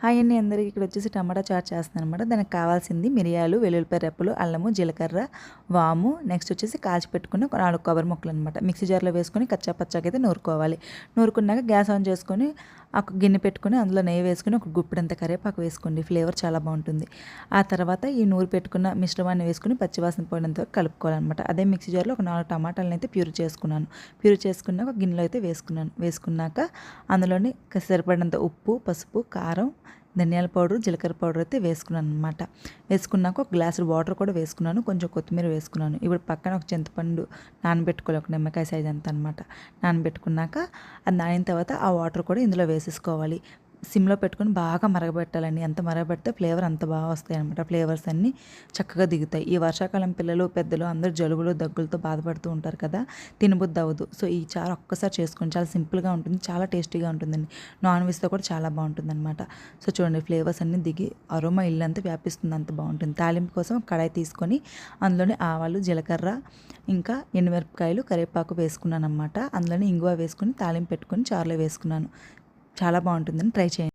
Hi అండి అందరికీ. ఇక్కడ వచ్చేసి టమాటా చాట్ చేస్తున్నాను అనమాట. దానికి కావాల్సింది మిరియాలు, వెల్లుల్లిపాయ రెప్పలు, అల్లము, జీలకర్ర, వాము, నెక్స్ట్ వచ్చేసి కాల్చి పెట్టుకున్న 4 కొబ్బరి ముక్కలు అనమాట. మిక్సీ జార్లో వేసుకొని కచ్చా పచ్చాకి అయితే నూరుకోవాలి. నూరుకున్నాక గ్యాస్ ఆన్ చేసుకొని ఒక గిన్నె పెట్టుకొని అందులో నెయ్యి వేసుకొని ఒక గుప్పిడంత కరివేపాకు వేసుకోండి. ఫ్లేవర్ చాలా బాగుంటుంది. ఆ తర్వాత ఈ నూరు పెట్టుకున్న మిశ్రమాన్ని వేసుకుని పచ్చివాసన పోయినంత వరకు కలుపుకోవాలన్నమాట. అదే మిక్సీ జార్లో ఒక 4 టమాటాలను అయితే ప్యూర్ చేసుకున్నాను. ప్యూర్ చేసుకున్నాక ఒక గిన్నెలో అయితే వేసుకున్నాక అందులోని సరిపడినంత ఉప్పు, పసుపు, కారం, ధనియాల పౌడర్, జీలకర్ర పౌడర్ అయితే వేసుకున్నాను అనమాట. వేసుకున్నాక ఒక గ్లాసు వాటర్ కూడా వేసుకున్నాను, కొంచెం కొత్తిమీర వేసుకున్నాను. ఇప్పుడు పక్కన ఒక చింతపండు నానబెట్టుకోవాలి, ఒక నిమ్మకాయ సైజ్ అంత అనమాట. నానబెట్టుకున్నాక అది నానిన తర్వాత ఆ వాటర్ కూడా ఇందులో వేసేసుకోవాలి. సిమ్లో పెట్టుకొని బాగా మరగబెట్టాలండి. ఎంత మరగబెడితే ఫ్లేవర్ అంత బాగా వస్తాయి అనమాట. ఫ్లేవర్స్ అన్నీ చక్కగా దిగుతాయి. ఈ వర్షాకాలం పిల్లలు, పెద్దలు అందరూ జలుబులు, దగ్గులతో బాధపడుతూ ఉంటారు కదా, తినబుద్ధి అవ్వదు. సో ఈ చారు ఒక్కసారి చేసుకొని చాలా సింపుల్గా ఉంటుంది, చాలా టేస్టీగా ఉంటుందండి. నాన్ వెజ్తో కూడా చాలా బాగుంటుంది అనమాట. సో చూడండి, ఫ్లేవర్స్ అన్నీ దిగి అరోమా ఇల్లంతా వ్యాపిస్తుంది, అంత బాగుంటుంది. తాలింపు కోసం కడాయి తీసుకొని అందులోని ఆవాలు, జీలకర్ర, ఇంకా ఎండుమిరపకాయలు, కరివేపాకు వేసుకున్నాను అనమాట. అందులోని ఇంగువ వేసుకొని తాలింపు పెట్టుకొని చారులో వేసుకున్నాను. చాలా బాగుంటుందని ట్రై చేయండి.